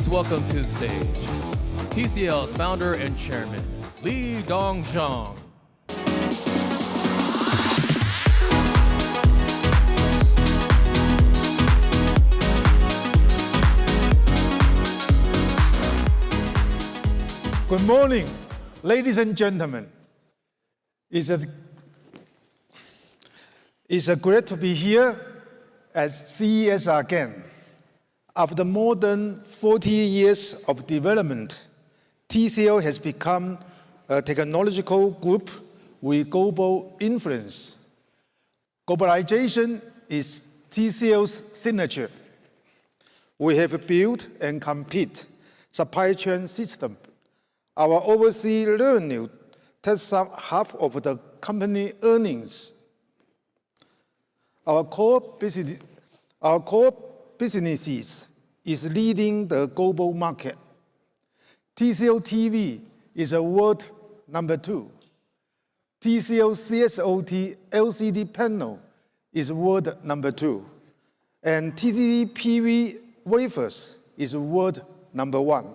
Welcome to the stage, TCL's founder and chairman, Li Dongzhang. Good morning, ladies and gentlemen. It's great to be here at CES again. After more than 40 years of development, TCL has become a technological group with global influence. Globalization is TCL's signature. We have built and complete supply chain system. Our overseas revenue takes up half of the company earnings. Our core businesses is leading the global market. TCL TV is a world number 2. TCL CSOT LCD panel is world number 2. And TCL PV wafers is world number 1.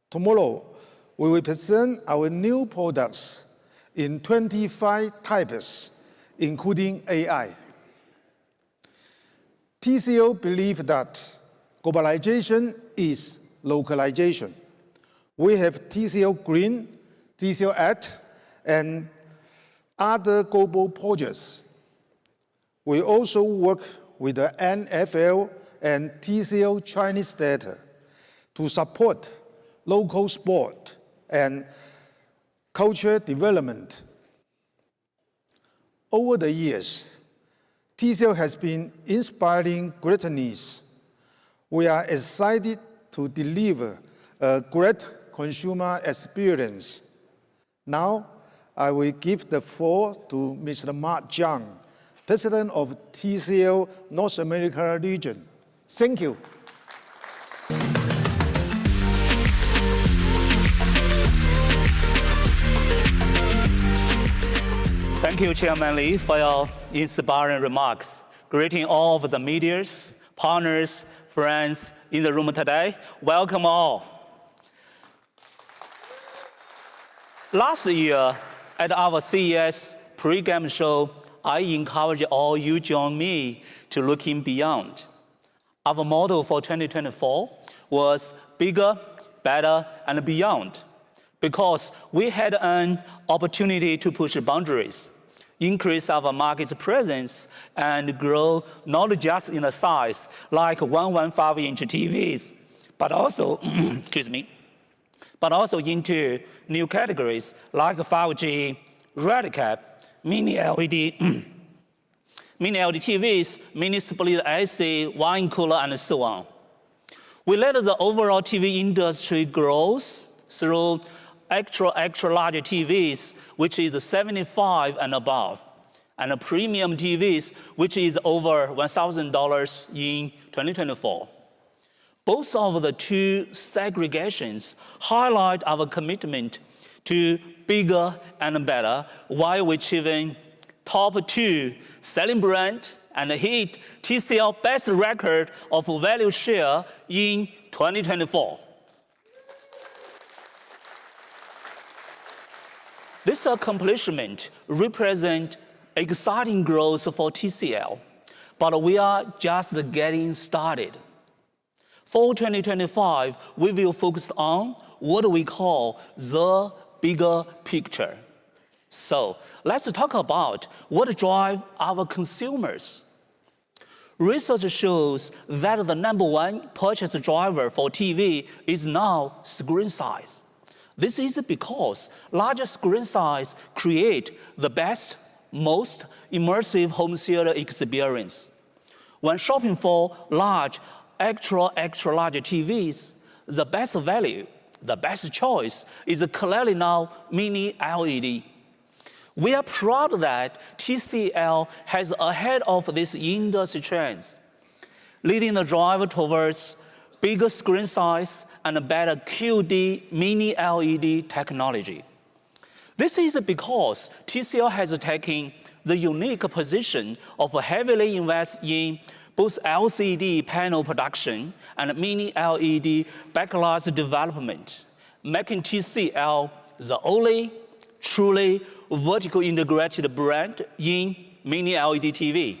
Tomorrow, we will present our new products in 25 types, including AI. TCL believes that globalization is localization. We have TCL Green, TCL Act, and other global projects. We also work with the NFL and TCL Chinese data to support local sport and culture development. Over the years, TCL has been inspiring greatness. We are excited to deliver a great consumer experience. Now, I will give the floor to Mr. Mark Zhang, President of TCL North America region. Thank you. Thank you, Chairman Li, for your inspiring remarks. Greeting all of the medias, partners, friends in the room today. Welcome all. Last year, at our CES pre-game show, I encourage all you join me to looking beyond. Our motto for 2024 was bigger, better, and beyond, because we had an opportunity to push boundaries, increase our market presence, and grow not just in the size like 115-inch TVs, but also, but also into new categories like 5G, red cap, mini LED, mini LED TVs, mini split AC, wine cooler, and so on. We let the overall TV industry grow through extra large TVs, which is 75 and above, and premium TVs, which is over $1,000 in 2024. Both of the two segregations highlight our commitment to bigger and better while achieving top 2 selling brand and hit TCL best record of value share in 2024. This accomplishment represents exciting growth for TCL, but we are just getting started. For 2025, we will focus on what we call the bigger picture. So let's talk about what drives our consumers. Research shows that the #1 purchase driver for TV is now screen size. This is because larger screen size create the best, most immersive home theater experience. When shopping for large, extra large TVs, the best value, the best choice is clearly now mini LED. We are proud that TCL has ahead of these industry trends, leading the drive towards bigger screen size and better QD mini LED technology. This is because TCL has taken the unique position of heavily invest in both LCD panel production and mini LED backlight development, making TCL the only truly vertically integrated brand in mini LED TV.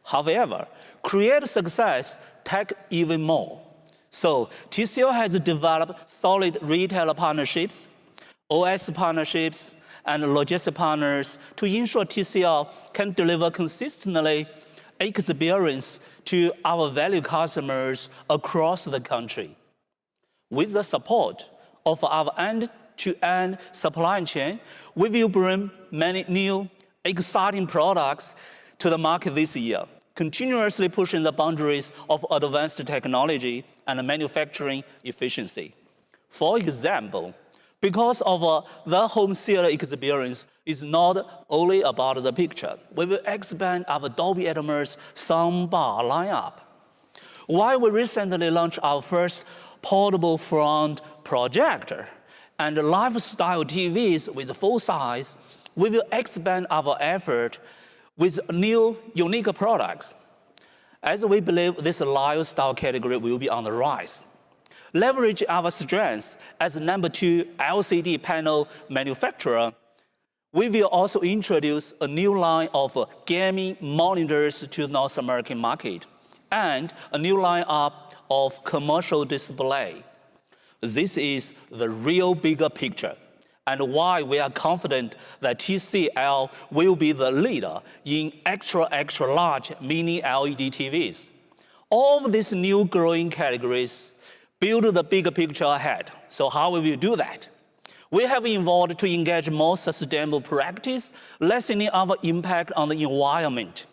However, create success take even more. So TCL has developed solid retailer partnerships, OS partnerships, and logistic partners to ensure TCL can deliver consistently experience to our value customers across the country. With the support of our end-to-end supply chain, we will bring many new, exciting products to the market this year, continuously pushing the boundaries of advanced technology and manufacturing efficiency. For example, because of the home theater experience is not only about the picture, we will expand our Dolby Atmos soundbar lineup. While we recently launched our first portable front projector and lifestyle TVs with full size, we will expand our effort with new, unique products, as we believe this lifestyle category will be on the rise. Leverage our strengths as number 2 LCD panel manufacturer, we will also introduce a new line of gaming monitors to the North American market and a new lineup of commercial display. This is the real bigger picture and why we are confident that TCL will be the leader in extra large mini LED TVs. All of these new growing categories build the bigger picture ahead. So how will we do that? We have evolved to engage more sustainable practice, lessening our impact on the environment,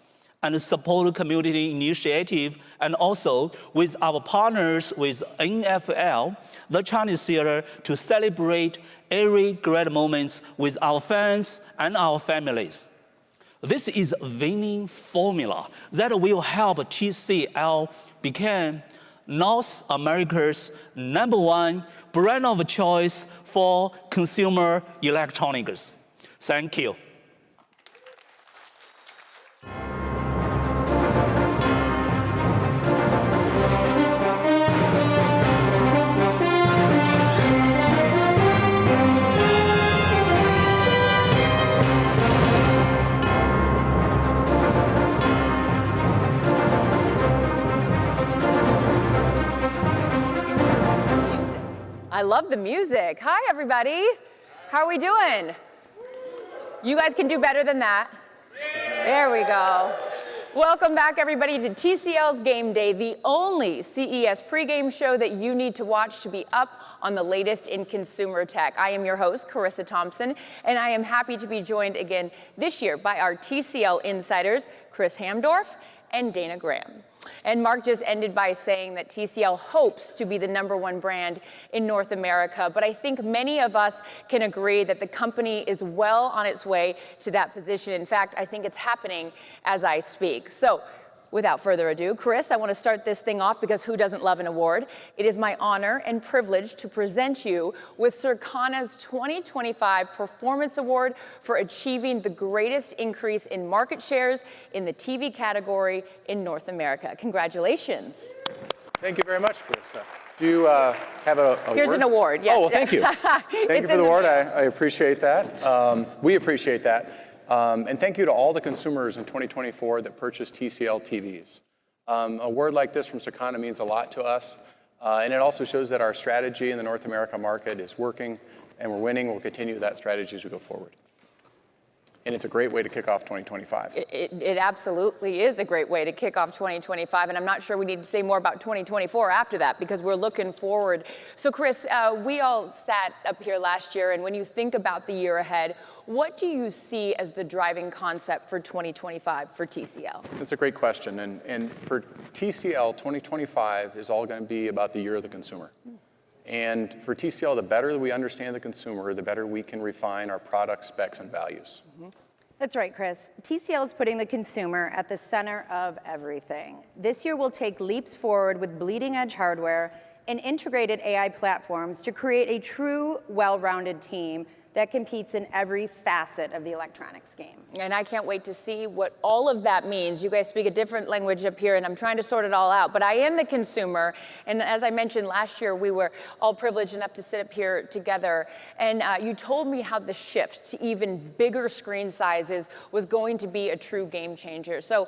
and support community initiative, and also with our partners with NFL, the Chinese theater, to celebrate every great moments with our fans and our families. This is a winning formula that will help TCL become North America's #1 brand of choice for consumer electronics. Thank you. I love the music. Hi, everybody. How are we doing? You guys can do better than that. There we go. Welcome back, everybody, to TCL's Game Day, the only CES pregame show that you need to watch to be up on the latest in consumer tech. I am your host, Carissa Thompson, and I am happy to be joined again this year by our TCL insiders, Chris Hamdorf and Dana Graham. And Mark just ended by saying that TCL hopes to be the #1 brand in North America, but I think many of us can agree that the company is well on its way to that position. In fact, I think it's happening as I speak. So, without further ado, Chris, I want to start this thing off because who doesn't love an award? It is my honor and privilege to present you with Circana's 2025 Performance Award for achieving the greatest increase in market shares in the TV category in North America. Congratulations. Thank you very much, Carissa. Do you have a Here's award? An award, yes. Oh, well, thank you. Thank you for the award. I appreciate that. We appreciate that. And thank you to all the consumers in 2024 that purchased TCL TVs. A word like this from Circana means a lot to us, and it also shows that our strategy in the North America market is working, and we're winning. We'll continue that strategy as we go forward. And it's a great way to kick off 2025. It absolutely is a great way to kick off 2025, and I'm not sure we need to say more about 2024 after that because we're looking forward. So Chris, we all sat up here last year, and when you think about the year ahead, what do you see as the driving concept for 2025 for TCL? That's a great question, and for TCL, 2025 is all going to be about the year of the consumer. And for TCL, the better we understand the consumer, the better we can refine our product specs and values. That's right, Chris. TCL is putting the consumer at the center of everything. This year, we'll take leaps forward with bleeding-edge hardware and integrated AI platforms to create a true, well-rounded team that competes in every facet of the electronics game. And I can't wait to see what all of that means. You guys speak a different language up here, and I'm trying to sort it all out. But I am the consumer, and as I mentioned last year, we were all privileged enough to sit up here together, and you told me how the shift to even bigger screen sizes was going to be a true game changer. So,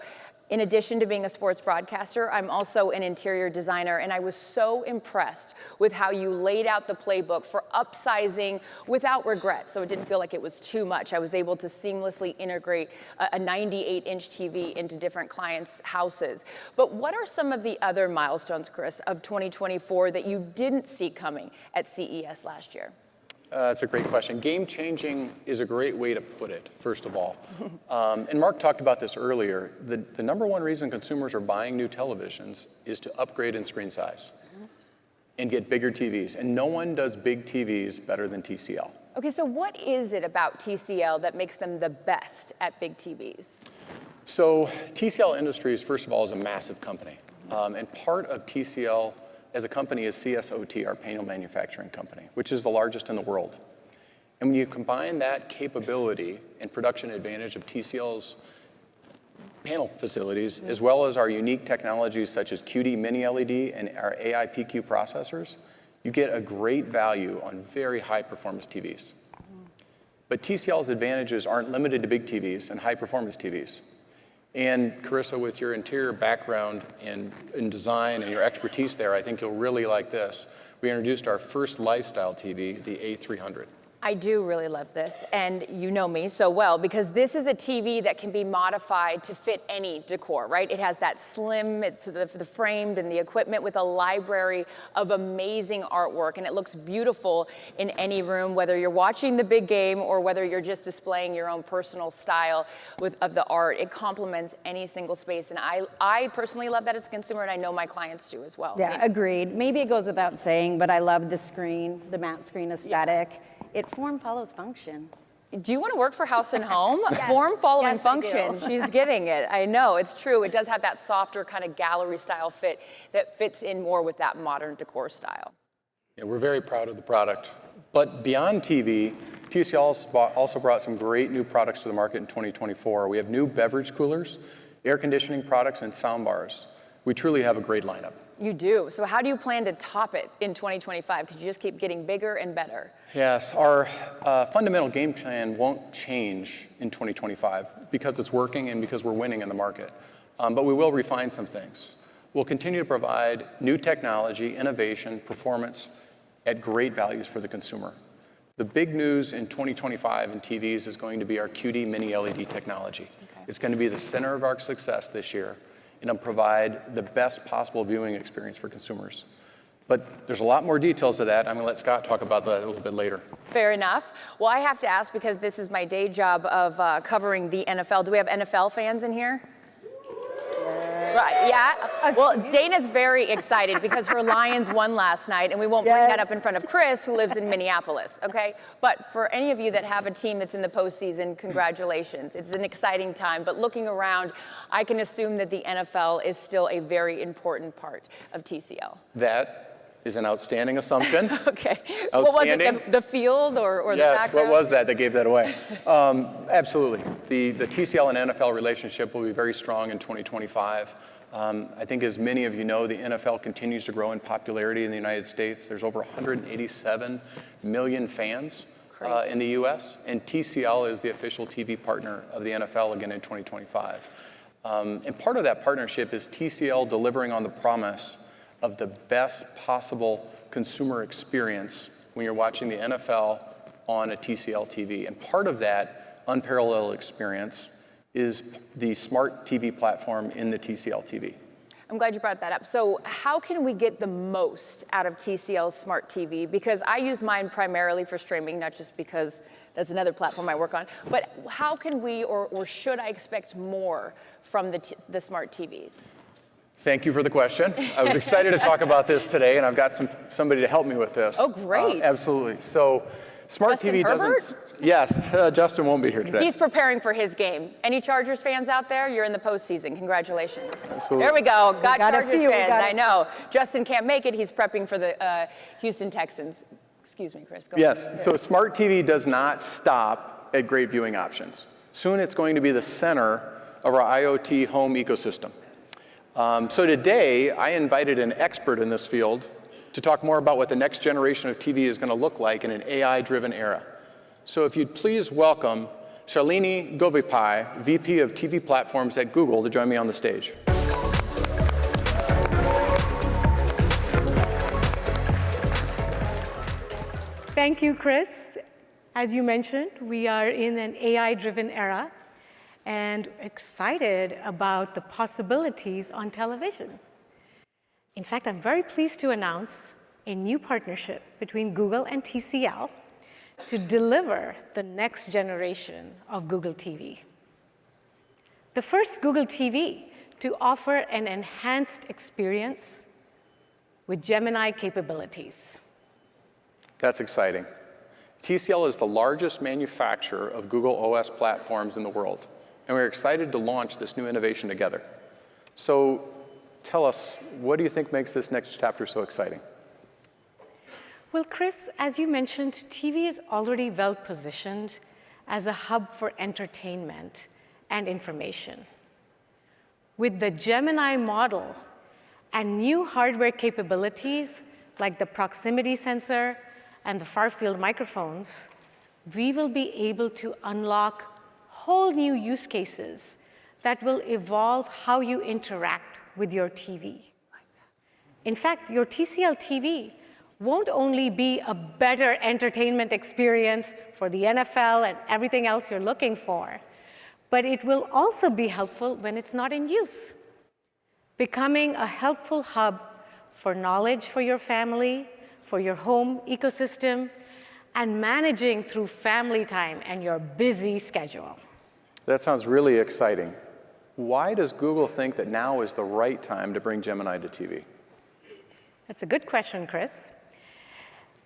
in addition to being a sports broadcaster, I'm also an interior designer, and I was so impressed with how you laid out the playbook for upsizing without regret, so it didn't feel like it was too much. I was able to seamlessly integrate a 98-inch TV into different clients' houses. But what are some of the other milestones, Chris, of 2024 that you didn't see coming at CES last year? That's a great question. Game changing is a great way to put it, first of all. And Mark talked about this earlier. The number one reason consumers are buying new televisions is to upgrade in screen size and get bigger TVs. And no one does big TVs better than TCL. Okay, so what is it about TCL that makes them the best at big TVs? So TCL Industries, first of all, is a massive company. And part of TCL as a company is CSOT, our panel manufacturing company, which is the largest in the world. And when you combine that capability and production advantage of TCL's panel facilities, as well as our unique technologies such as QD Mini LED and our AI PQ processors, you get a great value on very high performance TVs. But TCL's advantages aren't limited to big TVs and high performance TVs. And Carissa, with your interior background in design and your expertise there, I think you'll really like this. We introduced our first lifestyle TV, the A300. I do really love this, and you know me so well, because this is a TV that can be modified to fit any decor, right? It has that slim, it's the framed and the equipment with a library of amazing artwork, and it looks beautiful in any room, whether you're watching the big game or whether you're just displaying your own personal style of the art. It complements any single space, and I personally love that as a consumer, and I know my clients do as well. Yeah, agreed. Maybe it goes without saying, but I love the screen, the matte screen aesthetic. Yeah. It form follows function. Do you want to work for House and Home? Yes. Form following function. She's getting it. I know, it's true. It does have that softer kind of gallery style fit that fits in more with that modern decor style. Yeah, we're very proud of the product. But beyond TV, TCL also brought some great new products to the market in 2024. We have new beverage coolers, air conditioning products, and sound bars. We truly have a great lineup. You do. So how do you plan to top it in 2025? Because you just keep getting bigger and better. Yes, our fundamental game plan won't change in 2025 because it's working and because we're winning in the market. But we will refine some things. We'll continue to provide new technology, innovation, performance at great values for the consumer. The big news in 2025 in TVs is going to be our QD Mini LED technology. Okay. It's going to be the center of our success this year. And it'll provide the best possible viewing experience for consumers. But there's a lot more details to that. I'm going to let Scott talk about that a little bit later. Fair enough. Well, I have to ask, because this is my day job of covering the NFL. Do we have NFL fans in here? Right, yeah. Well, Dana's very excited because her Lions won last night, and we won't bring that up in front of Chris, who lives in Minneapolis, okay? But for any of you that have a team that's in the postseason, congratulations. It's an exciting time. But looking around, I can assume that the NFL is still a very important part of TCL. That is an outstanding assumption. Okay. What was it, the field or the background? Yes, what was that gave that away? Absolutely. The TCL and NFL relationship will be very strong in 2025. I think as many of you know, the NFL continues to grow in popularity in the United States. There's over 187 million fans in the US, and TCL is the official TV partner of the NFL again in 2025. And part of that partnership is TCL delivering on the promise of the best possible consumer experience when you're watching the NFL on a TCL TV. And part of that unparalleled experience is the smart TV platform in the TCL TV. I'm glad you brought that up. So how can we get the most out of TCL's smart TV? Because I use mine primarily for streaming, not just because that's another platform I work on. But how can we, or should I expect more from the smart TVs? Thank you for the question. I was excited to talk about this today, and I've got somebody to help me with this. Oh, great. Absolutely. So, smart Justin TV Herbert? doesn't. Yes, Justin won't be here today. He's preparing for his game. Any Chargers fans out there? You're in the postseason. Congratulations. Absolutely. There we go. Got got a Chargers few, we fans. got a I know. Justin can't make it. He's prepping for the Houston Texans. Excuse me, Chris. Go Yes. ahead. So, smart TV does not stop at great viewing options. Soon, it's going to be the center of our IoT home ecosystem. So today, I invited an expert in this field to talk more about what the next generation of TV is going to look like in an AI-driven era. So if you'd please welcome Shalini Govipai, VP of TV Platforms at Google, to join me on the stage. Thank you, Chris. As you mentioned, we are in an AI-driven era and excited about the possibilities on television. In fact, I'm very pleased to announce a new partnership between Google and TCL to deliver the next generation of Google TV. The first Google TV to offer an enhanced experience with Gemini capabilities. That's exciting. TCL is the largest manufacturer of Google OS platforms in the world, and we're excited to launch this new innovation together. So tell us, what do you think makes this next chapter so exciting? Well, Chris, as you mentioned, TV is already well positioned as a hub for entertainment and information. With the Gemini model and new hardware capabilities like the proximity sensor and the far-field microphones, we will be able to unlock whole new use cases that will evolve how you interact with your TV. In fact, your TCL TV won't only be a better entertainment experience for the NFL and everything else you're looking for, but it will also be helpful when it's not in use, becoming a helpful hub for knowledge for your family, for your home ecosystem, and managing through family time and your busy schedule. That sounds really exciting. Why does Google think that now is the right time to bring Gemini to TV? That's a good question, Chris.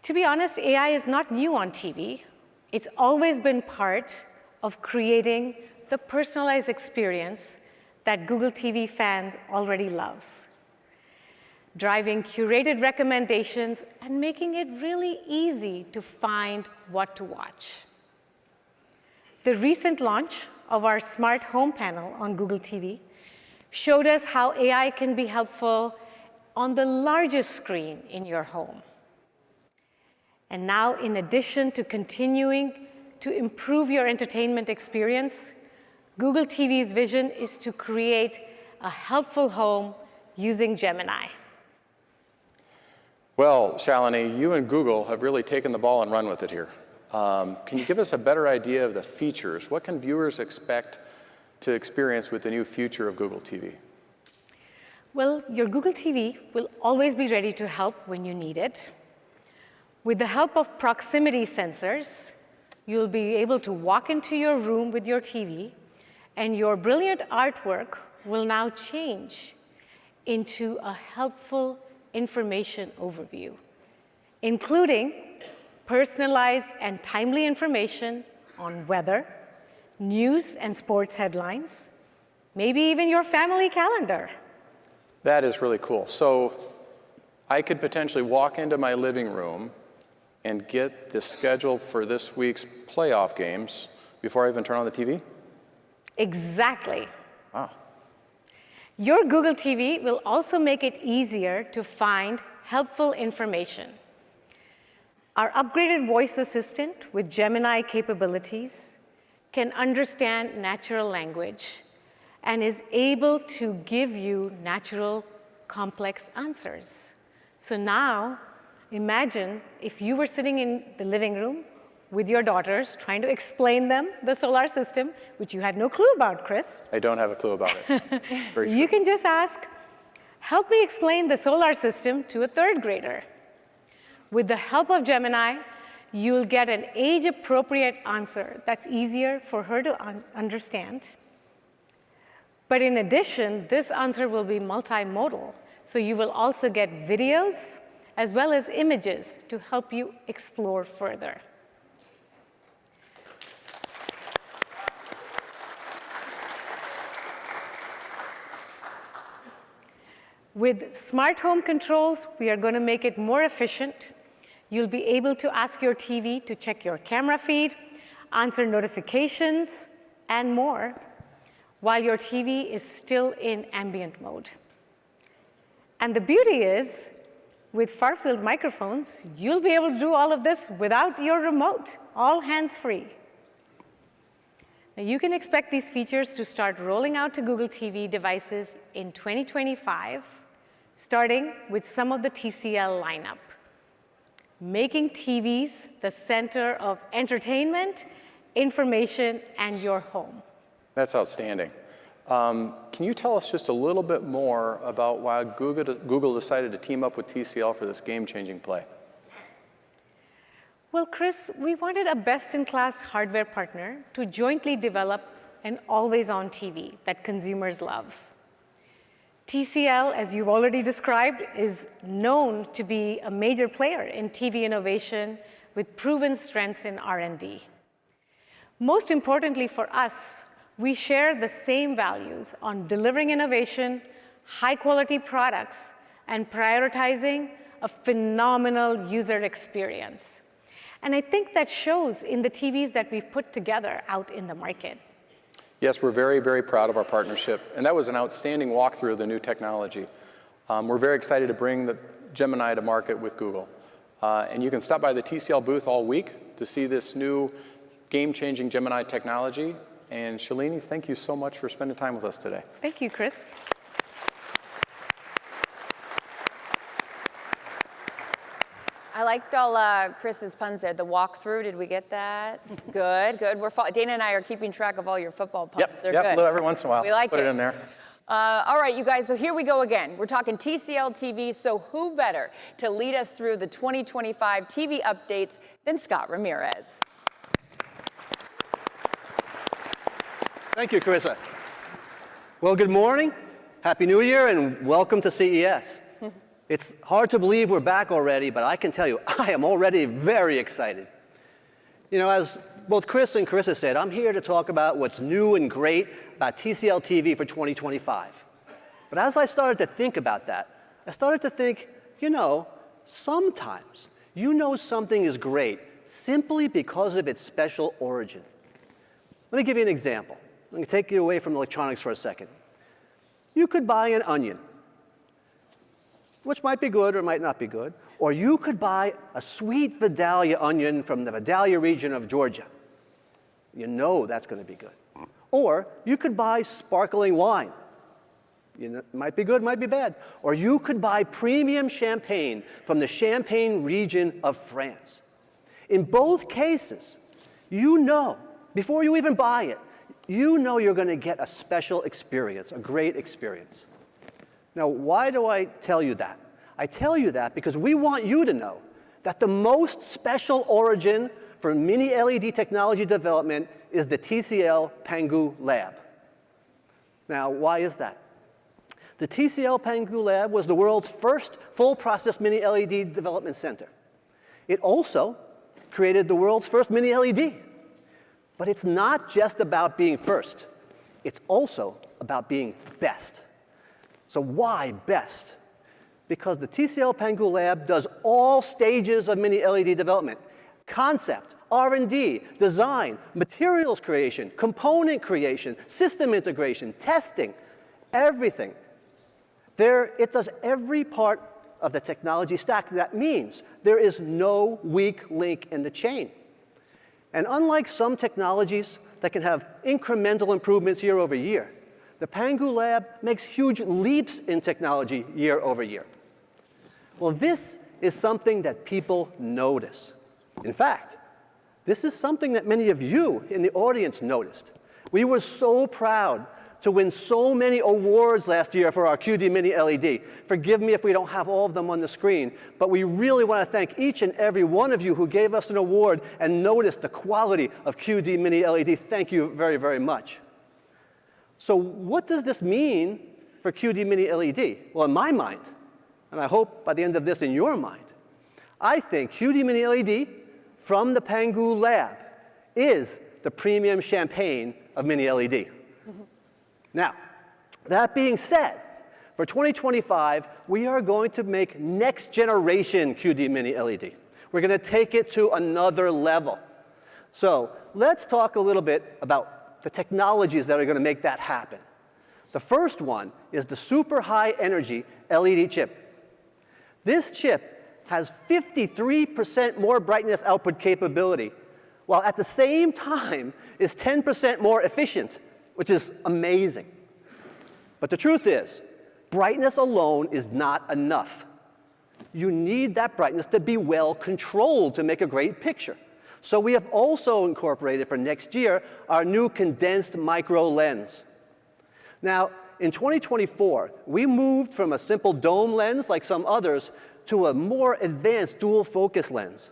To be honest, AI is not new on TV. It's always been part of creating the personalized experience that Google TV fans already love, driving curated recommendations and making it really easy to find what to watch. The recent launch of our smart home panel on Google TV showed us how AI can be helpful on the largest screen in your home. And now, in addition to continuing to improve your entertainment experience, Google TV's vision is to create a helpful home using Gemini. Well, Shalini, you and Google have really taken the ball and run with it here. Can you give us a better idea of the features? What can viewers expect to experience with the new future of Google TV? Well, your Google TV will always be ready to help when you need it. With the help of proximity sensors, you'll be able to walk into your room with your TV, and your brilliant artwork will now change into a helpful information overview, including personalized and timely information on weather, news and sports headlines, maybe even your family calendar. That is really cool. So I could potentially walk into my living room and get the schedule for this week's playoff games before I even turn on the TV? Exactly. Wow. Your Google TV will also make it easier to find helpful information. Our upgraded voice assistant with Gemini capabilities can understand natural language and is able to give you natural, complex answers. So now, imagine if you were sitting in the living room with your daughters trying to explain them the solar system, which you had no clue about, Chris. I don't have a clue about it. Very You can just ask, help me explain the solar system to a third grader. With the help of Gemini, you'll get an age-appropriate answer that's easier for her to understand. But in addition, this answer will be multimodal. So you will also get videos as well as images to help you explore further. With smart home controls, we are going to make it more efficient. You'll be able to ask your TV to check your camera feed, answer notifications, and more, while your TV is still in ambient mode. And the beauty is, with far-field microphones, you'll be able to do all of this without your remote, all hands-free. Now, you can expect these features to start rolling out to Google TV devices in 2025, starting with some of the TCL lineup, making TVs the center of entertainment, information, and your home. That's outstanding. Can you tell us just a little bit more about why Google decided to team up with TCL for this game-changing play? Well, Chris, we wanted a best-in-class hardware partner to jointly develop an always-on TV that consumers love. TCL, as you've already described, is known to be a major player in TV innovation with proven strengths in R&D. Most importantly for us, we share the same values on delivering innovation, high-quality products, and prioritizing a phenomenal user experience. And I think that shows in the TVs that we've put together out in the market. Yes, we're very, very proud of our partnership. And that was an outstanding walkthrough of the new technology. We're very excited to bring the Gemini to market with Google. And you can stop by the TCL booth all week to see this new game-changing Gemini technology. And Shalini, thank you so much for spending time with us today. Thank you, Chris. I liked all Chris's puns there. The walkthrough, did we get that? Good, good. Dana and I are keeping track of all your football puns. They're good. Every once in a while. We like Put it in there. All right, you guys, so here we go again. We're talking TCL TV, so who better to lead us through the 2025 TV updates than Scott Ramirez? Thank you, Carissa. Well, good morning, Happy New Year, and welcome to CES. It's hard to believe we're back already, but I can tell you, I am already very excited. You know, as both Chris and Carissa said, I'm here to talk about what's new and great about TCL TV for 2025. But as I started to think about that, I started to think, you know, sometimes you know something is great simply because of its special origin. Let me give you an example. Let me take you away from electronics for a second. You could buy an onion, which might be good or might not be good, or you could buy a sweet Vidalia onion from the Vidalia region of Georgia. You know that's going to be good. Or you could buy sparkling wine. You know, it might be good, might be bad. Or you could buy premium champagne from the Champagne region of France. In both cases, you know, before you even buy it, you know you're going to get a special experience, a great experience. Now, why do I tell you that? I tell you that because we want you to know that the most special origin for mini LED technology development is the TCL Pangu Lab. Now, why is that? The TCL Pangu Lab was the world's first full-process mini LED development center. It also created the world's first mini LED. But it's not just about being first. It's also about being best. So why best? Because the TCL Pangu Lab does all stages of mini LED development: concept, R&D, design, materials creation, component creation, system integration, testing, everything. It does every part of the technology stack. That means there is no weak link in the chain. And unlike some technologies that can have incremental improvements year over year, the Pangu Lab makes huge leaps in technology year over year. Well, this is something that people notice. In fact, this is something that many of you in the audience noticed. We were so proud to win so many awards last year for our QD Mini LED. Forgive me if we don't have all of them on the screen, but we really want to thank each and every one of you who gave us an award and noticed the quality of QD Mini LED. Thank you very, very much. So what does this mean for QD Mini LED? Well, in my mind, and I hope by the end of this in your mind, I think QD Mini LED from the Pangu lab is the premium champagne of Mini LED. Now, that being said, for 2025, we are going to make next generation QD Mini LED. We're going to take it to another level. So let's talk a little bit about the technologies that are going to make that happen. The first one is the super high energy LED chip. This chip has 53% more brightness output capability, while at the same time is 10% more efficient, which is amazing. But the truth is, brightness alone is not enough. You need that brightness to be well controlled to make a great picture. So we have also incorporated for next year our new condensed micro lens. Now, in 2024, we moved from a simple dome lens like some others to a more advanced dual focus lens.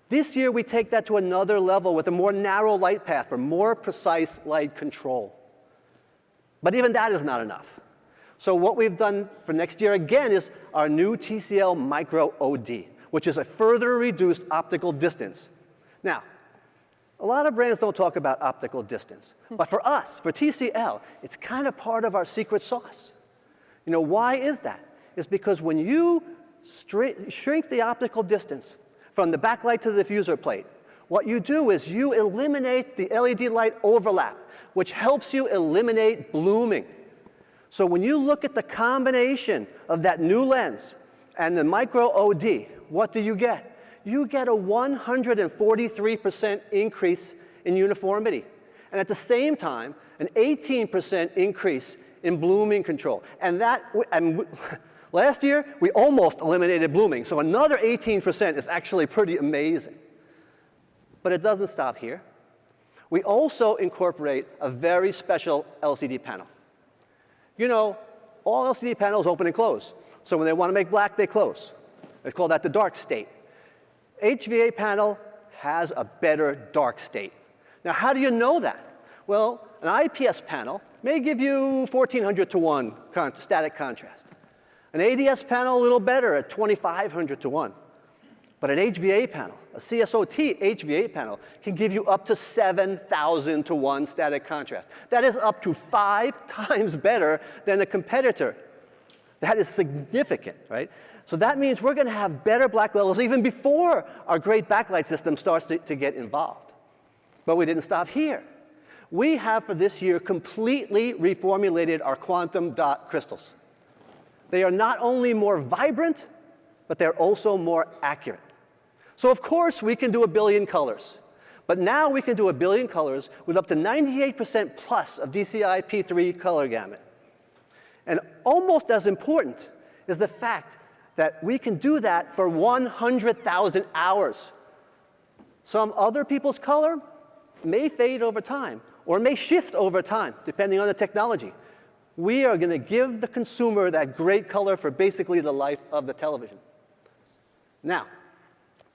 This year, we take that to another level with a more narrow light path for more precise light control. But even that is not enough. So what we've done for next year again is our new TCL Micro OD, which is a further reduced optical distance. Now, a lot of brands don't talk about optical distance. But for us, for TCL, it's kind of part of our secret sauce. You know, why is that? It's because when you shrink the optical distance from the backlight to the diffuser plate, what you do is you eliminate the LED light overlap, which helps you eliminate blooming. So when you look at the combination of that new lens and the Micro OD, what do you get? You get a 143% increase in uniformity. And at the same time, an 18% increase in blooming control. And last year, we almost eliminated blooming. So another 18% is actually pretty amazing. But it doesn't stop here. We also incorporate a very special LCD panel. You know, all LCD panels open and close. So when they want to make black, they close. They call that the dark state. HVA panel has a better dark state. Now, how do you know that? Well, an IPS panel may give you 1400 to 1 static contrast. An ADS panel a little better at 2500 to 1. But an HVA panel, a CSOT HVA panel, can give you up to 7,000 to 1 static contrast. That is up to 5 times better than the competitor. That is significant, right? So that means we're going to have better black levels even before our great backlight system starts to get involved. But we didn't stop here. We have for this year completely reformulated our quantum dot crystals. They are not only more vibrant, but they're also more accurate. So of course we can do 1 billion colors. But now we can do 1 billion colors with up to 98% plus of DCI P3 color gamut. And almost as important is the fact that we can do that for 100,000 hours. Some other people's color may fade over time or may shift over time, depending on the technology. We are going to give the consumer that great color for basically the life of the television. Now,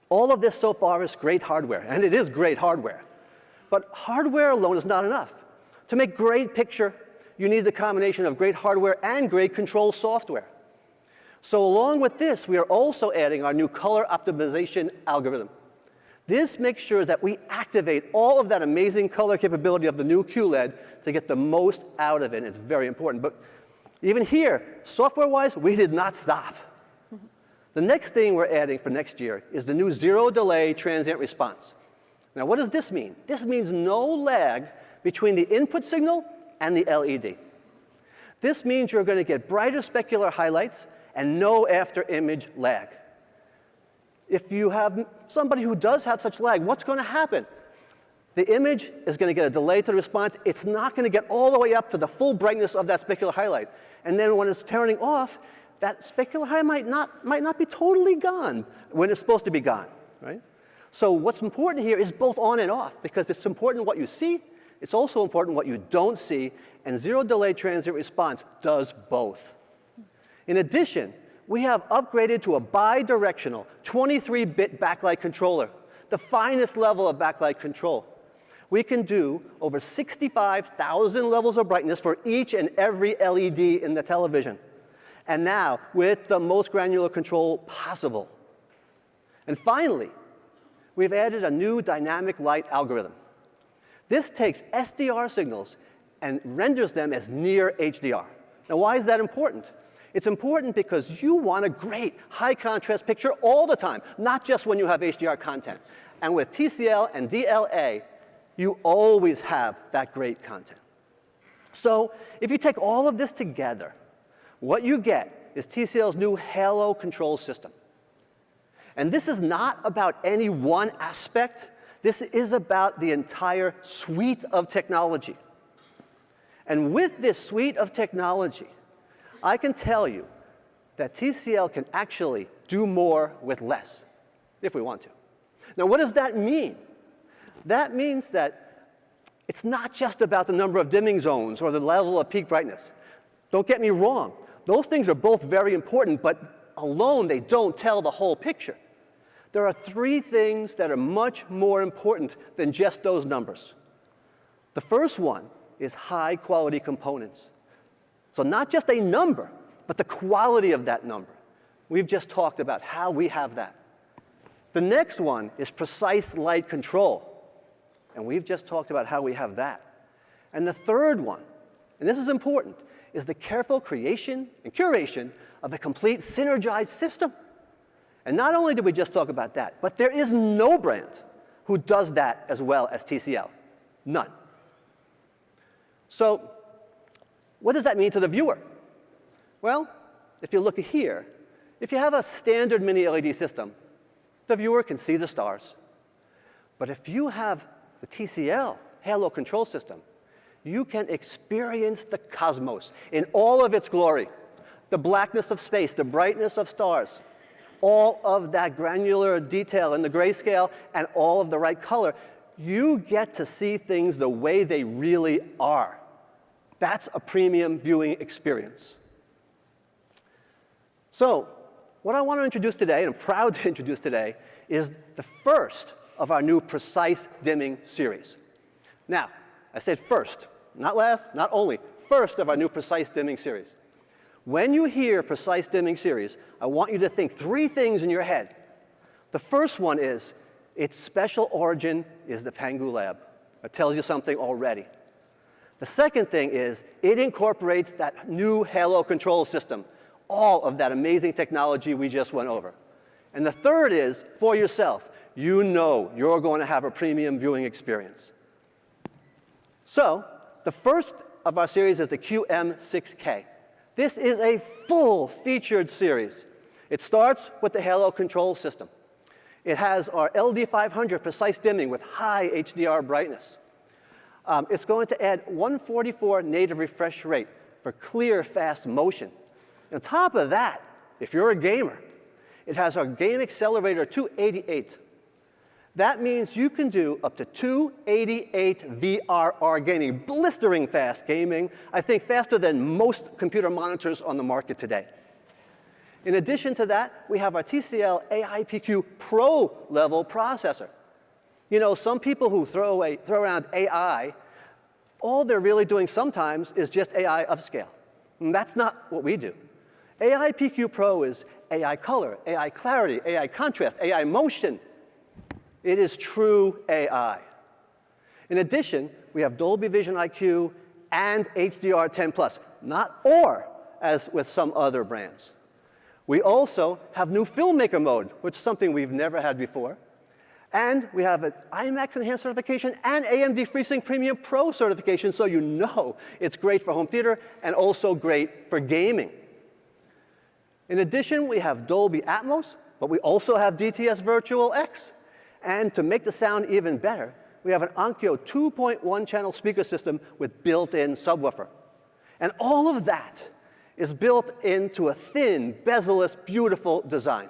all of this so far is great hardware, and it is great hardware. But hardware alone is not enough. To make great picture, you need the combination of great hardware and great control software. So along with this, we are also adding our new color optimization algorithm. This makes sure that we activate all of that amazing color capability of the new QLED to get the most out of it. It's very important. But even here, software-wise, we did not stop. The next thing we're adding for next year is the new zero delay transient response. Now, what does this mean? This means no lag between the input signal and the LED. This means you're going to get brighter specular highlights and no after-image lag. If you have somebody who does have such lag, what's going to happen? The image is going to get a delay to the response. It's not going to get all the way up to the full brightness of that specular highlight. And then when it's turning off, that specular highlight might not be totally gone when it's supposed to be gone, right? So what's important here is both on and off, because it's important what you see. It's also important what you don't see. And zero delay transient response does both. In addition, we have upgraded to a bi-directional 23-bit backlight controller, the finest level of backlight control. We can do over 65,000 levels of brightness for each and every LED in the television. And now, with the most granular control possible. And finally, we've added a new dynamic light algorithm. This takes SDR signals and renders them as near HDR. Now, why is that important? It's important because you want a great high contrast picture all the time, not just when you have HDR content. And with TCL and DLA, you always have that great content. So if you take all of this together, what you get is TCL's new Halo control system. And this is not about any one aspect. This is about the entire suite of technology. And with this suite of technology, I can tell you that TCL can actually do more with less, if we want to. Now, what does that mean? That means that it's not just about the number of dimming zones or the level of peak brightness. Don't get me wrong. Those things are both very important, but alone they don't tell the whole picture. There are three things that are much more important than just those numbers. The first one is high-quality components. So not just a number, but the quality of that number. We've just talked about how we have that. The next one is precise light control. And we've just talked about how we have that. And the third one, and this is important, is the careful creation and curation of a complete synergized system. And not only did we just talk about that, but there is no brand who does that as well as TCL. None. So what does that mean to the viewer? Well, if you look here, if you have a standard mini LED system, the viewer can see the stars. But if you have the TCL Halo control system, you can experience the cosmos in all of its glory. The blackness of space, the brightness of stars, all of that granular detail in the grayscale and all of the right color. You get to see things the way they really are. That's a premium viewing experience. So what I want to introduce today, and I'm proud to introduce today, is the first of our new precise dimming series. Now, I said first, not last, not only, first of our new precise dimming series. When you hear precise dimming series, I want you to think three things in your head. The first one is its special origin is the Pangu Lab. It tells you something already. The second thing is it incorporates that new Halo control system, all of that amazing technology we just went over. And the third is, for yourself, you know you're going to have a premium viewing experience. So the first of our series is the QM6K. This is a full-featured series. It starts with the Halo control system. It has our LD500 precise dimming with high HDR brightness. It's going to add 144 native refresh rate for clear, fast motion. On top of that, if you're a gamer, it has our Game Accelerator 288. That means you can do up to 288 VRR gaming, blistering fast gaming, I think faster than most computer monitors on the market today. In addition to that, we have our TCL AIPQ Pro level processor. You know, some people who throw around AI, all they're really doing sometimes is just AI upscale. And that's not what we do. AIPQ Pro is AI color, AI clarity, AI contrast, AI motion. It is true AI. In addition, we have Dolby Vision IQ and HDR10+, not or, as with some other brands. We also have new filmmaker mode, which is something we've never had before. And we have an IMAX Enhanced certification and AMD FreeSync Premium Pro certification, so you know it's great for home theater and also great for gaming. In addition, we have Dolby Atmos, but we also have DTS Virtual X. And to make the sound even better, we have an Onkyo 2.1 channel speaker system with built-in subwoofer. And all of that is built into a thin, bezel-less, beautiful design.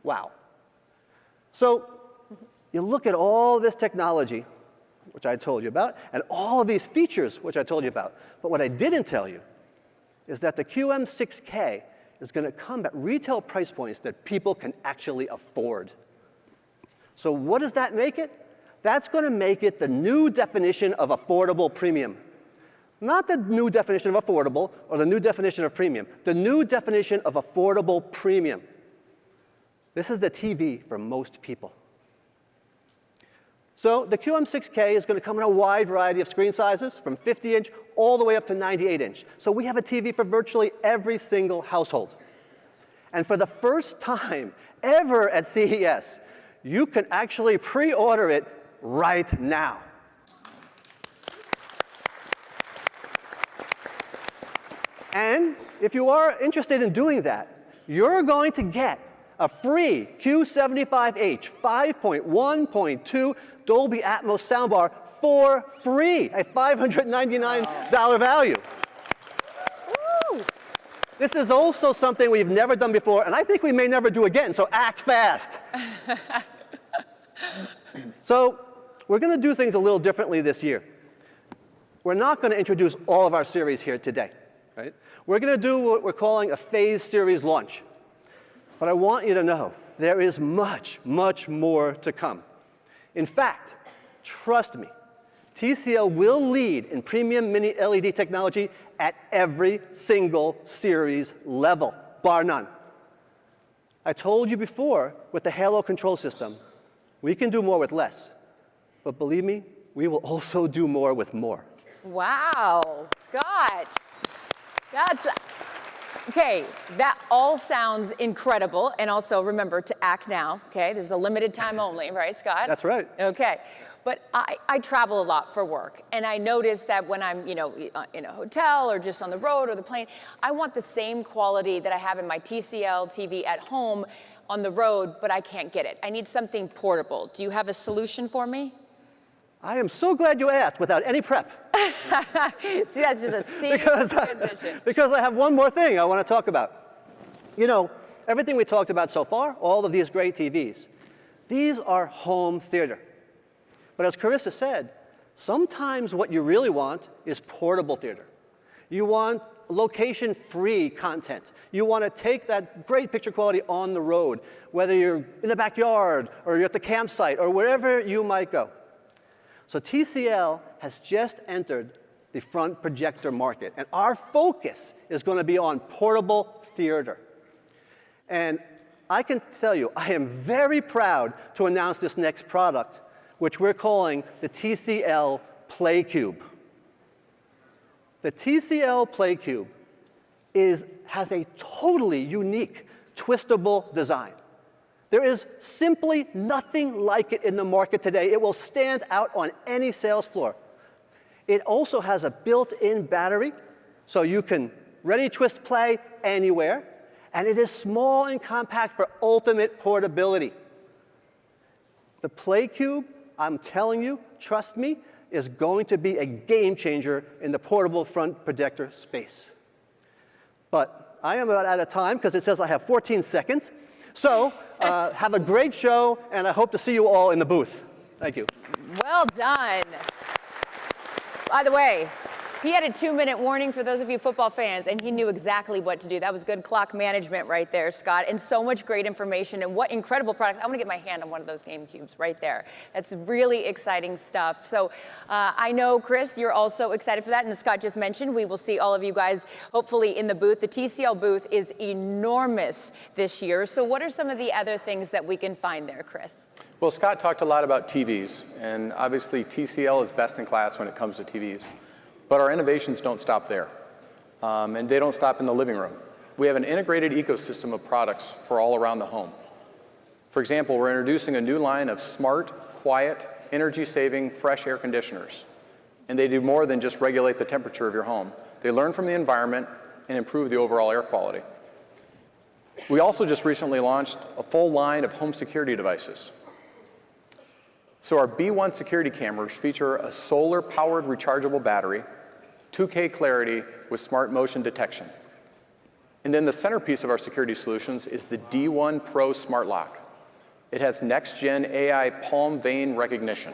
Wow. So you look at all this technology, which I told you about, and all of these features, which I told you about. But what I didn't tell you is that the QM6K is going to come at retail price points that people can actually afford. So what does that make it? That's going to make it the new definition of affordable premium. Not the new definition of affordable or the new definition of premium, the new definition of affordable premium. This is the TV for most people. So the QM6K is going to come in a wide variety of screen sizes, from 50-inch all the way up to 98-inch. So we have a TV for virtually every single household. And for the first time ever at CES, you can actually pre-order it right now. And if you are interested in doing that, you're going to get a free Q75H 5.1.2 Dolby Atmos soundbar for free, a $599 value. Woo. This is also something we've never done before, and I think we may never do again, so act fast. So we're going to do things a little differently this year. We're not going to introduce all of our series here today. Right? We're going to do what we're calling a phased series launch. But I want you to know there is much, much more to come. In fact, trust me, TCL will lead in premium mini LED technology at every single series level, bar none. I told you before, with the Halo control system, we can do more with less. But believe me, we will also do more with more. Wow, Scott. That's, okay, that all sounds incredible. And also remember to act now, okay? This is a limited time only, right, Scott? That's right. Okay. But I travel a lot for work, and I notice that when I'm, in a hotel or just on the road or the plane, I want the same quality that I have in my TCL TV at home on the road, but I can't get it. I need something portable. Do you have a solution for me? I am so glad you asked without any prep. See, that's just a seamless transition. Because I have one more thing I want to talk about. Everything we talked about so far, all of these great TVs, these are home theater. But as Carissa said, sometimes what you really want is portable theater. You want location-free content. You want to take that great picture quality on the road, whether you're in the backyard or you're at the campsite or wherever you might go. So TCL has just entered the front projector market, and our focus is going to be on portable theater. And I can tell you, I am very proud to announce this next product, which we're calling the TCL PlayCube. The TCL PlayCube has a totally unique, twistable design. There is simply nothing like it in the market today. It will stand out on any sales floor. It also has a built-in battery, so you can ready, twist, play anywhere. And it is small and compact for ultimate portability. The PlayCube, I'm telling you, trust me, is going to be a game changer in the portable front projector space. But I am about out of time because it says I have 14 seconds. So have a great show, and I hope to see you all in the booth. Thank you. Well done. By the way, he had a 2-minute warning for those of you football fans, and he knew exactly what to do. That was good clock management right there, Scott, and so much great information, and what incredible products. I want to get my hand on one of those Game Cubes right there. That's really exciting stuff. So I know, Chris, you're also excited for that, and as Scott just mentioned, we will see all of you guys hopefully in the booth. The TCL booth is enormous this year. So what are some of the other things that we can find there, Chris? Well, Scott talked a lot about TVs, and obviously TCL is best in class when it comes to TVs. But our innovations don't stop there, and they don't stop in the living room. We have an integrated ecosystem of products for all around the home. For example, we're introducing a new line of smart, quiet, energy-saving, fresh air conditioners. And they do more than just regulate the temperature of your home. They learn from the environment and improve the overall air quality. We also just recently launched a full line of home security devices. So our B1 security cameras feature a solar-powered rechargeable battery, 2K clarity with smart motion detection. And then the centerpiece of our security solutions is the D1 Pro Smart Lock. It has next-gen AI palm vein recognition.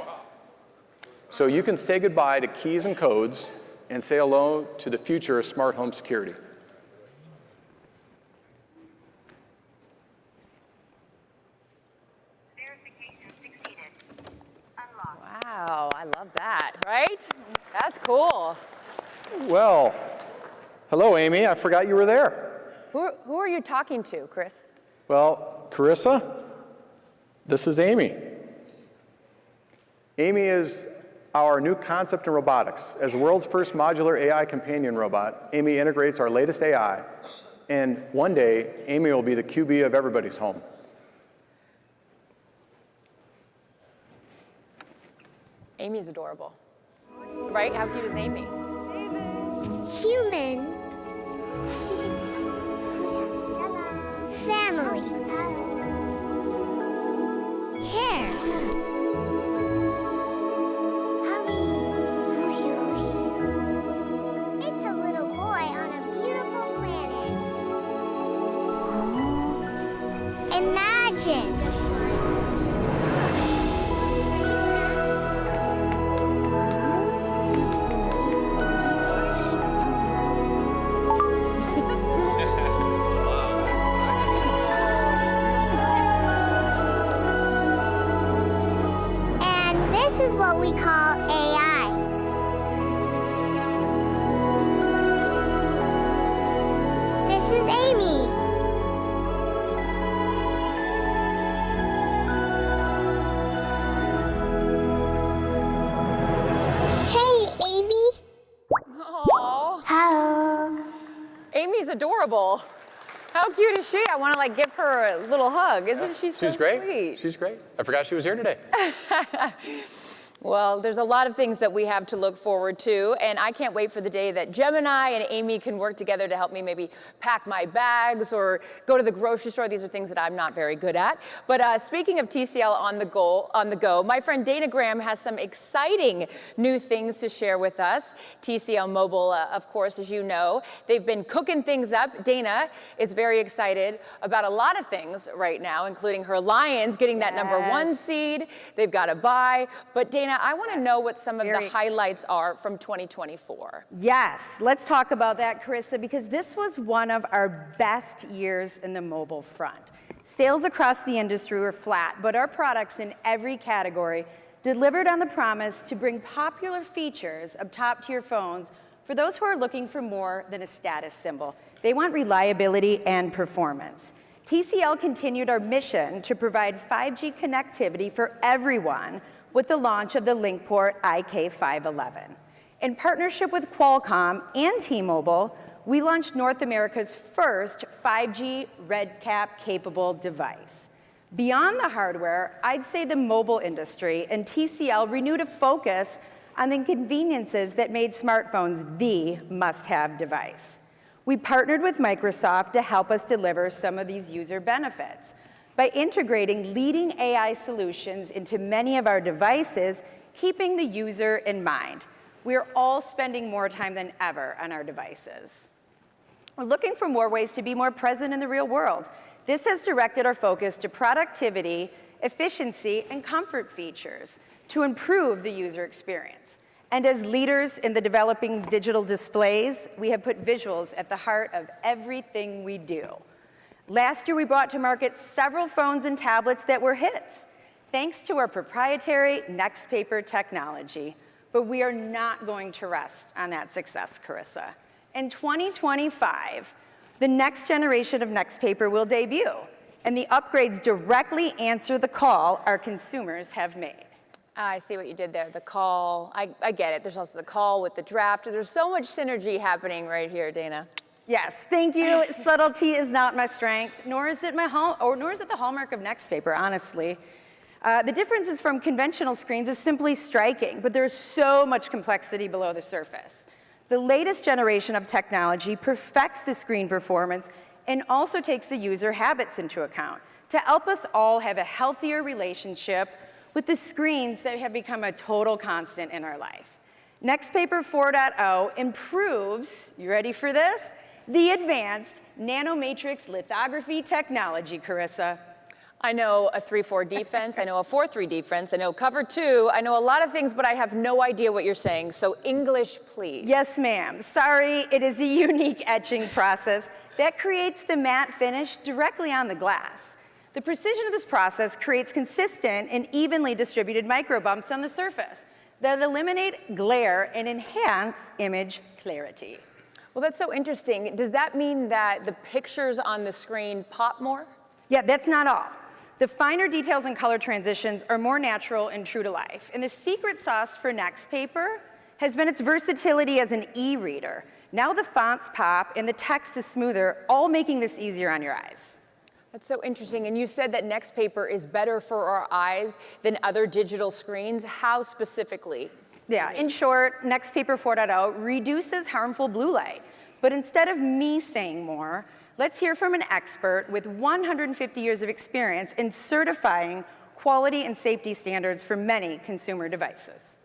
So you can say goodbye to keys and codes and say hello to the future of smart home security. Verification succeeded. Unlock. Well, hello, Amy. I forgot you were there. Who are you talking to, Chris? Well, Carissa, this is Amy. Amy is our new concept in robotics. As the world's first modular AI companion robot, Amy integrates our latest AI. And one day, Amy will be the QB of everybody's home. Amy is adorable. Right? How cute is Amy? Human. Family. Care. It's a little boy on a beautiful planet. Imagine. This is what we call AI. This is Amy. Hey, Amy. Aww. Hello. Amy's adorable. How cute is she? I want to like give her a little hug. Isn't she so She's great. sweet? She's great. I forgot she was here today. Well, there's a lot of things that we have to look forward to, and I can't wait for the day that Gemini and Amy can work together to help me maybe pack my bags or go to the grocery store. These are things that I'm not very good at. But speaking of TCL on the go, my friend Dana Graham has some exciting new things to share with us. TCL Mobile, of course, as you know, they've been cooking things up. Dana is very excited about a lot of things right now, including her Lions getting that #1 seed. They've got a bye. But Dana, I want to know what some of the highlights are from 2024. Yes, let's talk about that, Carissa, because this was one of our best years in the mobile front. Sales across the industry were flat, but our products in every category delivered on the promise to bring popular features of top-tier phones for those who are looking for more than a status symbol. They want reliability and performance. TCL continued our mission to provide 5G connectivity for everyone with the launch of the LinkPort IK511. In partnership with Qualcomm and T-Mobile, we launched North America's first 5G RedCap-capable device. Beyond the hardware, I'd say the mobile industry and TCL renewed a focus on the conveniences that made smartphones the must-have device. We partnered with Microsoft to help us deliver some of these user benefits. By integrating leading AI solutions into many of our devices, keeping the user in mind. We're all spending more time than ever on our devices. We're looking for more ways to be more present in the real world. This has directed our focus to productivity, efficiency, and comfort features to improve the user experience. And as leaders in the developing digital displays, we have put visuals at the heart of everything we do. Last year, we brought to market several phones and tablets that were hits, thanks to our proprietary NextPaper technology. But we are not going to rest on that success, Carissa. In 2025, the next generation of NextPaper will debut, and the upgrades directly answer the call our consumers have made. I see what you did there, the call. I get it. There's also the call with the draft. There's so much synergy happening right here, Dana. Yes, thank you. Subtlety is not my strength, nor is it the hallmark of NextPaper, honestly. The differences from conventional screens is simply striking, but there's so much complexity below the surface. The latest generation of technology perfects the screen performance and also takes the user habits into account to help us all have a healthier relationship with the screens that have become a total constant in our life. NextPaper 4.0 improves, you ready for this? The advanced nanomatrix lithography technology, Carissa. I know a 3-4 defense, I know a 4-3 defense, I know cover 2, I know a lot of things, but I have no idea what you're saying, so English, please. Yes, ma'am. Sorry, it is a unique etching process that creates the matte finish directly on the glass. The precision of this process creates consistent and evenly distributed micro bumps on the surface. that eliminate glare and enhance image clarity. Well, that's so interesting. Does that mean that the pictures on the screen pop more? Yeah, that's not all. The finer details and color transitions are more natural and true to life. And the secret sauce for Next Paper has been its versatility as an e-reader. Now the fonts pop and the text is smoother, all making this easier on your eyes. That's so interesting. And you said that Next Paper is better for our eyes than other digital screens. How specifically? Yeah, in short, Next Paper 4.0 reduces harmful blue light. But instead of me saying more, let's hear from an expert with 150 years of experience in certifying quality and safety standards for many consumer devices.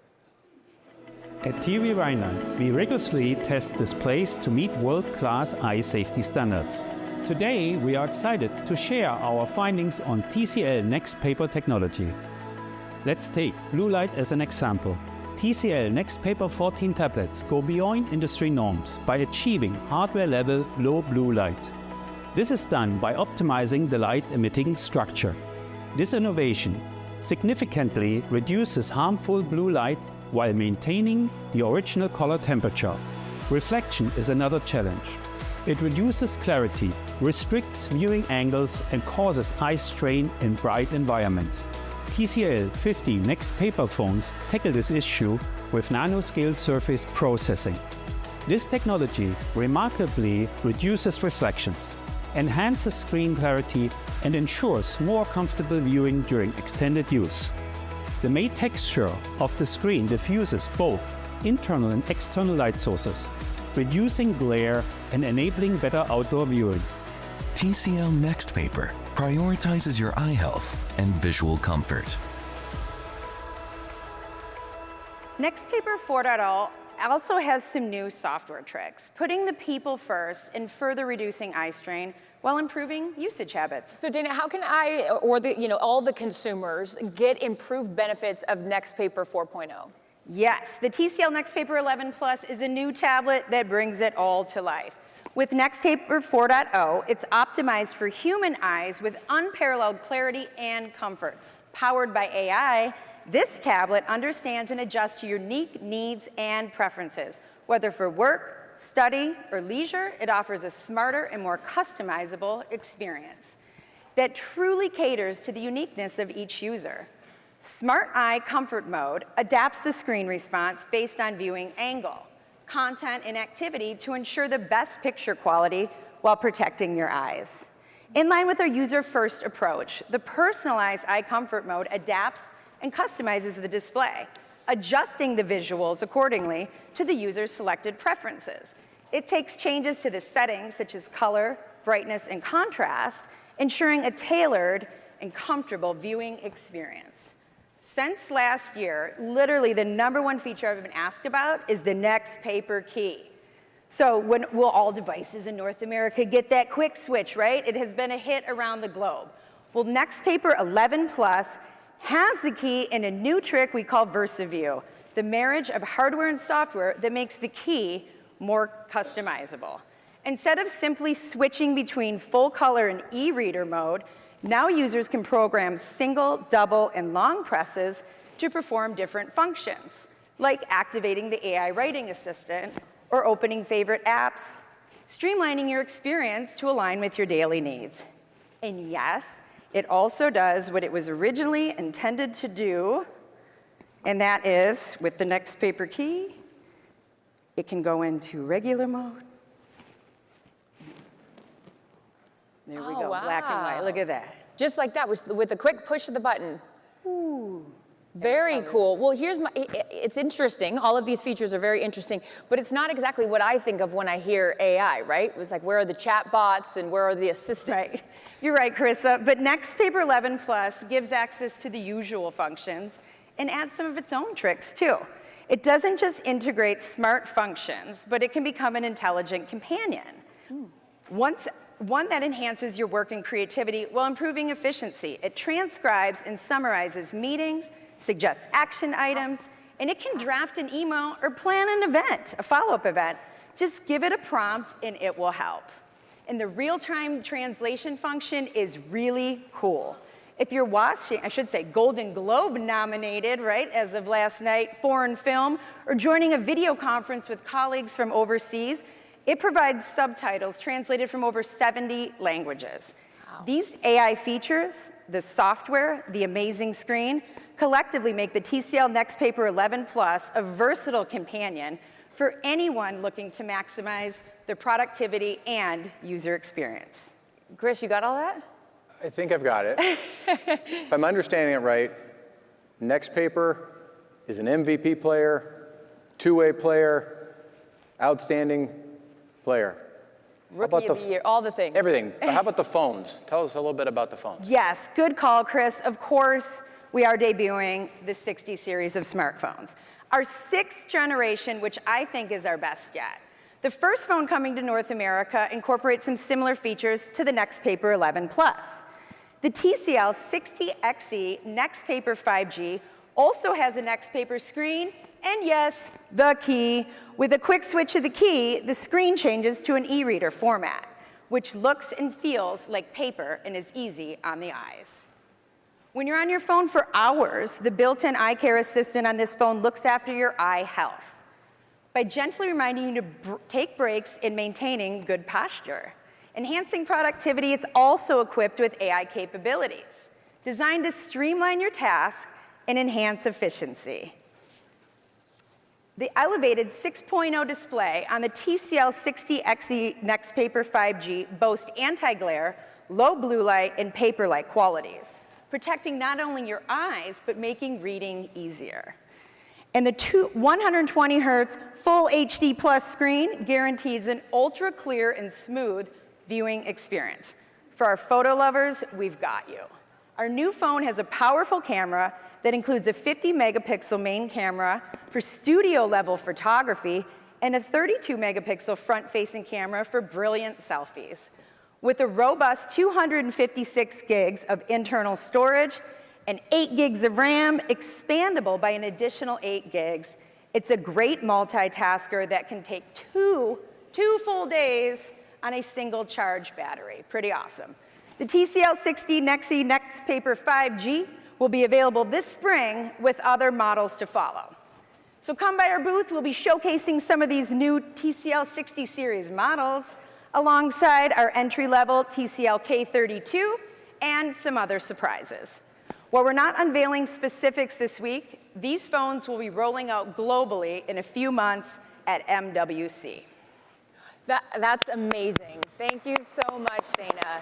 At TV Rhineland, we rigorously test displays to meet world-class eye safety standards. Today, we are excited to share our findings on TCL Next Paper technology. Let's take blue light as an example. TCL Next Paper 14 tablets go beyond industry norms by achieving hardware-level low blue light. This is done by optimizing the light-emitting structure. This innovation significantly reduces harmful blue light while maintaining the original color temperature. Reflection is another challenge. It reduces clarity, restricts viewing angles, and causes eye strain in bright environments. TCL 50 Next Paper phones tackle this issue with nanoscale surface processing. This technology remarkably reduces reflections, enhances screen clarity, and ensures more comfortable viewing during extended use. The matte texture of the screen diffuses both internal and external light sources, reducing glare and enabling better outdoor viewing. TCL Next Paper prioritizes your eye health and visual comfort. Next Paper 4.0 also has some new software tricks, putting the people first and further reducing eye strain while improving usage habits. So Dana, how can I, or all the consumers, get improved benefits of Next Paper 4.0? Yes, the TCL Next Paper 11 Plus is a new tablet that brings it all to life. With Next Paper 4.0, it's optimized for human eyes with unparalleled clarity and comfort. Powered by AI, this tablet understands and adjusts to your unique needs and preferences. Whether for work, study, or leisure, it offers a smarter and more customizable experience that truly caters to the uniqueness of each user. Smart Eye Comfort Mode adapts the screen response based on viewing angle, content, and activity to ensure the best picture quality while protecting your eyes. In line with our user-first approach, the personalized Eye Comfort Mode adapts and customizes the display, adjusting the visuals accordingly to the user's selected preferences. It takes changes to the settings, such as color, brightness, and contrast, ensuring a tailored and comfortable viewing experience. Since last year, literally the #1 feature I've been asked about is the Next Paper key. So when will all devices in North America get that quick switch, right? It has been a hit around the globe. Well, Next Paper 11 Plus has the key in a new trick we call VersaView, the marriage of hardware and software that makes the key more customizable. Instead of simply switching between full color and e-reader mode, now users can program single, double, and long presses to perform different functions, like activating the AI writing assistant or opening favorite apps, streamlining your experience to align with your daily needs. And yes, it also does what it was originally intended to do, and that is, with the Next Paper key, it can go into regular mode. There we go, wow. Black and white, look at that. Just like that, with a quick push of the button. Ooh. Very cool. Well, it's interesting. All of these features are very interesting, but it's not exactly what I think of when I hear AI, right? It was like, where are the chat bots and where are the assistants? Right. You're right, Carissa, but Next Paper 11 Plus gives access to the usual functions and adds some of its own tricks, too. It doesn't just integrate smart functions, but it can become an intelligent companion. One that enhances your work and creativity while improving efficiency. It transcribes and summarizes meetings, suggests action items, and it can draft an email or plan an event, a follow-up event. Just give it a prompt and it will help. And the real-time translation function is really cool. If you're watching, I should say, Golden Globe nominated, right, as of last night, foreign film, or joining a video conference with colleagues from overseas, it provides subtitles translated from over 70 languages. Wow. These AI features, the software, the amazing screen, collectively make the TCL NextPaper 11 Plus a versatile companion for anyone looking to maximize their productivity and user experience. Chris, you got all that? I think I've got it. If I'm understanding it right, NextPaper is an MVP player, two-way player, outstanding player. Rookie of the year, all the things. Everything. But how about the phones? Tell us a little bit about the phones. Yes, good call, Chris. Of course, we are debuting the 60 series of smartphones. Our 6th generation, which I think is our best yet. The first phone coming to North America incorporates some similar features to the NextPaper 11 Plus. The TCL 60XE NextPaper 5G also has a NextPaper screen, and yes, the key. With a quick switch of the key, the screen changes to an e-reader format, which looks and feels like paper and is easy on the eyes. When you're on your phone for hours, the built-in eye care assistant on this phone looks after your eye health by gently reminding you to take breaks in maintaining good posture. Enhancing productivity, it's also equipped with AI capabilities, designed to streamline your tasks and enhance efficiency. The elevated 6.0 display on the TCL 60XE NextPaper 5G boasts anti-glare, low blue light, and paper-like qualities, protecting not only your eyes, but making reading easier. And the 120 hertz full HD plus screen guarantees an ultra clear and smooth viewing experience. For our photo lovers, we've got you. Our new phone has a powerful camera that includes a 50 megapixel main camera for studio level photography and a 32 megapixel front facing camera for brilliant selfies. With a robust 256 gigs of internal storage and 8 gigs of RAM, expandable by an additional 8 gigs, it's a great multitasker that can take two full days on a single charge battery. Pretty awesome. The TCL 60 NextE NextPaper 5G will be available this spring with other models to follow. So come by our booth, we'll be showcasing some of these new TCL 60 series models alongside our entry-level TCL K32 and some other surprises. While we're not unveiling specifics this week, these phones will be rolling out globally in a few months at MWC. That's amazing. Thank you so much, Dana.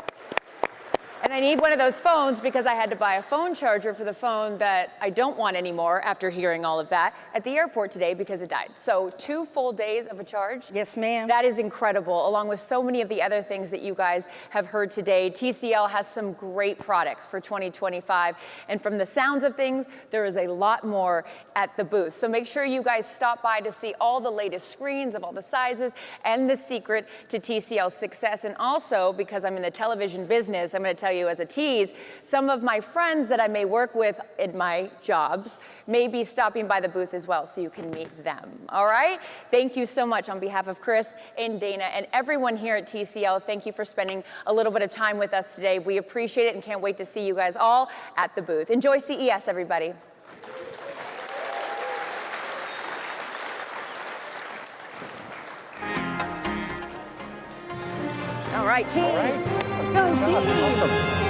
And I need one of those phones because I had to buy a phone charger for the phone that I don't want anymore after hearing all of that at the airport today because it died. So 2 full days of a charge? Yes, ma'am. That is incredible, along with so many of the other things that you guys have heard today. TCL has some great products for 2025. And from the sounds of things, there is a lot more at the booth. So make sure you guys stop by to see all the latest screens of all the sizes and the secret to TCL's success. And also, because I'm in the television business, I'm going to tell you as a tease, some of my friends that I may work with in my jobs may be stopping by the booth as well, so you can meet them. All right? Thank you so much on behalf of Chris and Dana and everyone here at TCL. Thank you for spending a little bit of time with us today. We appreciate it and can't wait to see you guys all at the booth. Enjoy CES, everybody. All right, team. All right. Awesome. Go, team. Awesome.